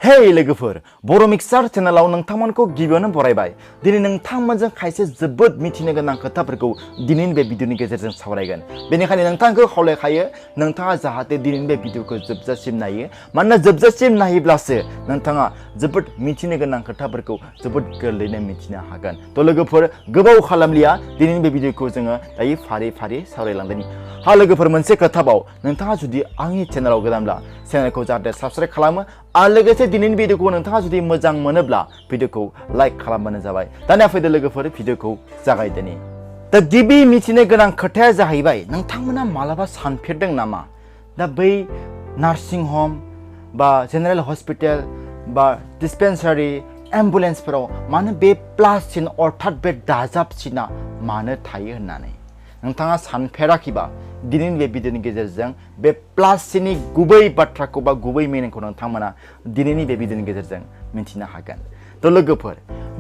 Hey लोगोफोर बर' mixer चेनेलाव नोंथांमोनखौ गिबियावनो बरायबाय दिनै नोंथांमोनजों खायसे जोबोद मिथिनो गोनां खोथाफोरखौ दिनैनि बे भिडिअनि गेजेरजों सावरायगोन बेनिखायनो नोंथांखौ खावलायखायो नोंथाङा जाहाथे दिनैनि बे भिडिअखौ जोबजासिम नायो मानोना जोबजासिम नायोब्लासो नोंथाङा जोबोद मिथिनो गोनां खोथाफोरखौ जोबोद गोरलैयैनो मिथिनो हागोन थ' लोगोफोर गोबाव खालामलिया दिनैनि बे भिडिअखौ जोङो दायो फारि फारि सावरायलांदोनि हा लोगोफोर मोनसे खोथाबाव नोंथाङा जुदि आंनि चेनेलाव गोदानब्ला चेनेलखौ जाहाथे साबस्क्राइब खालामो आरो लोगोसे दिनैनि भिडिअखौ नोंथाङा जुदि मोजां मोनोब्ला भिडिअखौ लाइक खालामबानो जाबाय दानिया फैदो लोगोफोर भिडिअखौ जागायदोनि दा गिबि मिथिनो गोनां खोथाया जाहैबाय नोंथांमोना मालाबा सानफेरदों नामा दा बै नार्सिं ह'म बा जेनेरेल हस्पिटाल बा डिस्पेन्सारि एम्बुलेन्सफोराव मानो बे प्लास्टिक अर्थात बे दाजाबसिना मानो थायो होननानै नोंथाङा सानफेराखैबा दिनैनि बे भिडिअनि गेजेरजों बे प्लास्टिकनि गुबै बाथ्राखौ बा गुबै मिनिंखौ नोंथांमोना दिनैनि बे भिडिअनि गेजेरजों मिथिनो हागोन थ' लोगोफोर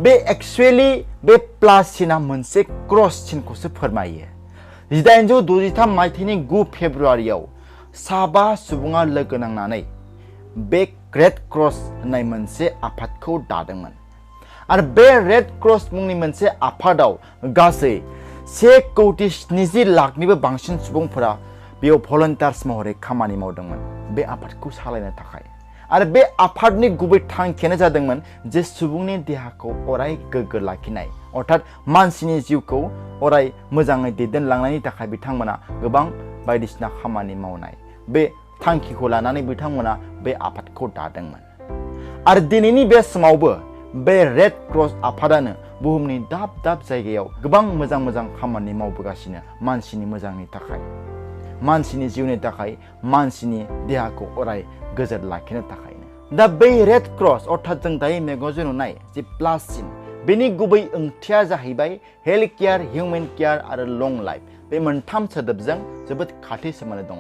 बे एक्चुअली बे प्लास्टिकआ मोनसे क्रस चिन्हखौसो फोरमायो 1863 मायथाइनि 9 फेब्रुआरियाव साबा सुबुङा लोगो नांनानै बे रेड क्रस होननाय मोनसे आफादखौ दादोंमोन आरो बे रेड क्रस मुंनि मोनसे आफादाव गासै 1,70,00,000 बांसिन सुबुंफोरा बेयाव भलन्टियार्स महरै खामानि मावदोंमोन बे आफादखौ सालायनो थाखाय आरो बे आफादनि गुबै थांखियानो जादोंमोन जे सुबुंनि देहाखौ अराय गोग्गो लाखिनाय अर्थात मानसिनि जिउखौ अराय मोजाङै दैदेनलांनायनि थाखाय बिथांमोना गोबां बायदिसिना खामानि मावनाय बे थांखिखौ लानानै बिथांमोना बे आफादखौ दादोंमोन आरो दिनैनि बे समावबो बे रेड क्रस आफादानो बुहुमनि दाब दाब जायगायाव गोबां मोजां खामानि मावबोगासिनो मानसिनि मोजांनि थाखाय मानसिनि जिउनि थाखाय मानसिनि देहाखौ अराय गोजोर लाखिनो थाखायनो दा बै रेड क्रस अर्थात जों दायो मेगनजों नुनाय जे प्लास्टिक बेनि गुबै ओंथिया जाहैबाय हेल्थ केयार हिउमेन केयार आरो लं लाइफ बे मोनथाम सोदोबजों जोबोद खाथि सोमोन्दो दङ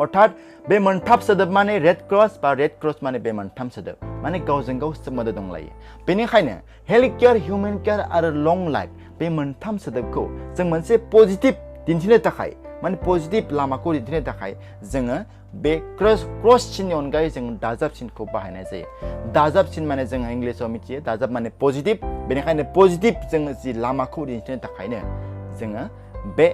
अर्थात बे मोनथाम सोदोब माने रेड क्रस बा रेड क्रस माने बे मोनथाम सोदोब माने गावजों गाव सोमोन्दो दंलायो बेनिखायनो हेल्थ केयार हिउमेन केयार आरो लं लाइफ बे मोनथाम सोदोबखौ जों मोनसे पजिटिभ दिन्थिनो थाखाय माने पजिटिभ लामाखौ दिन्थिनो थाखाय जोङो बे क्रस चिन्हनि अनगायै जों दाजाब चिन्हखौ बाहायनाय जायो दाजाब चिन्ह माने जों इंलिसाव मिथियो दाजाब माने पजिटिभ बेनिखायनो पजिटिभ जोङो जि लामाखौ दिन्थिनो थाखायनो जोङो बे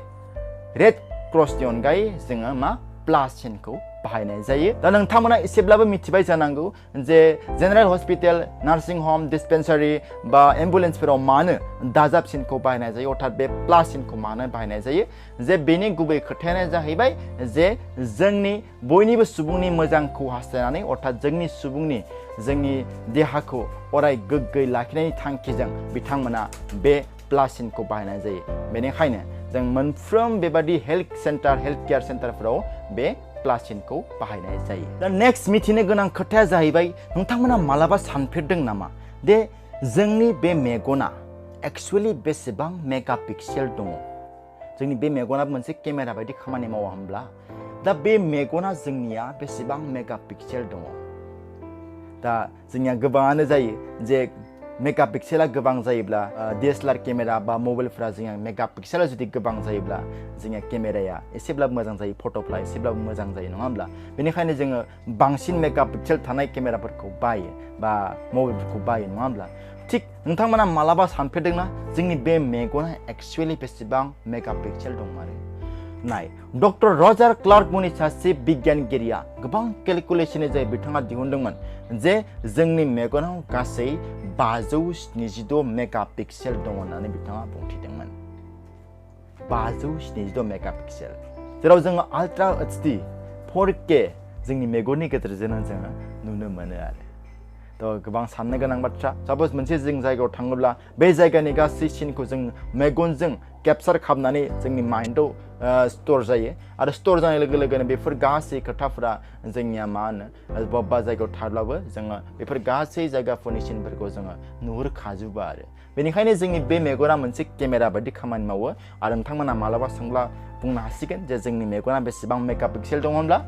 रेड क्रसनि अनगायै जोङो मा प्लास चिन्हखौ बाहायनाय जायो दा नोंथांमोना एसेब्लाबो मिथिबाय जानांगौ जे जेनेरेल हस्पिटाल नार्सिं ह'म डिस्पेन्सारि बा एम्बुलेन्सफोराव मानो दाजाब चिन्हखौ बाहायनाय जायो अर्थात बे प्लास चिन्हखौ मानो बाहायनाय जायो जे बेनि गुबै खोथायानो जाहैबाय जे जोंनि बयनिबो सुबुंनि मोजांखौ हास्थायनानै अर्थात जोंनि देहाखौ अराय गोग्गोयै लाखिनायनि थांखिजों बिथांमोना बे प्लास चिन्हखौ बाहायनाय जायो बेनिखायनो जों मोनफ्रोम बेबादि हेल्थ केयार सेन्टारफोराव बे प्लास चिन्हखौ बाहायनाय जायो दा नेक्स्ट मिथिनो गोनां खोथाया जाहैबाय नोंथांमोना मालाबा सानफेरदों नामा दे जोंनि बे मेगना एक्चुअली बेसेबां मेगापिक्सेल दङ जोंनि बे मेगना मोनसे केमेरा बायदि खामानि मावा होनब्ला दा बे मेगना जोंनिया बेसेबां मेगापिक्सेल दङ दा जोंनिया गोबाङानो जायो जे मेगापिक्सेला गोबां जायोब्ला DSLR केमेरा बा मबाइलफोरा जोंनिया मेगापिक्सेला जुदि गोबां जायोब्ला जोंनिया केमेराया एसेब्लाबो मोजां जायो फट'फ्रा एसेब्लाबो मोजां जायो नङा होमब्ला बेनिखायनो जोङो बांसिन मेगापिक्सेल थानाय केमेराफोरखौ बायो बा मबाइलफोरखौ बायो नङा होमब्ला थिग नोंथांमोना मालाबा सानफेरदोंना जोंनि बे मेगना एक्चुअली बेसेबां मेगापिक्सेल दं आरो नाय डक्टर रजार क्लार्क मुंनि सासे बिगियानगिरिया गोबां केलकुलेशननि जाय बिथाङा दिहुनदोंमोन जे जोंनि मेगनाव गासै 576 मेगापिक्सेल दङ होननानै बिथाङा बुंथिदोंमोन 576 मेगापिक्सेल जेराव जोङो आल्ट्रा HD 4K जोंनि मेगननि गेजेरजों जोङो नुनो मोनो आरो थ' गोबां साननो गोनां बाथ्रा साप'ज मोनसे जों जायगायाव थाङोब्ला बे जायगानि गासै सिनखौ जों मेगनजों केपचार खालामनानै जोंनि माइन्डआव स्ट'र जायो आरो स्ट'र जानाय लोगो लोगोनो बेफोर गासै खोथाफोरा जोंनिया मा होनो बबेबा जायगायाव थाब्लाबो जोङो बेफोर गासै जायगाफोरनि सिनफोरखौ जोङो नुहुरखाजोबो आरो बेनिखायनो जोंनि बे मेगना मोनसे केमेरा बायदि खामानि मावो आरो नोंथांमोना मालाबा सोंब्ला बुंनो हासिगोन जे जोंनि मेगना बेसेबां मेगापिक्सेल दङ होनब्ला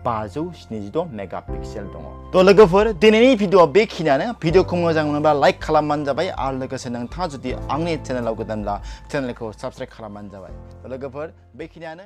576 मेगापिक्सेल दङ थ' लोगोफोर दिनैनि भिडिअआ बेखिनियानो भिडिअखौ मोजां मोनोब्ला लाइक खालामबानो जाबाय आरो लोगोसे नोंथाङा जुदि आंनि चेनेलाव गोदानब्ला चेनेलखौ साबस्क्राइब खालामबानो जाबाय थ' लोगोफोर बेखिनियानो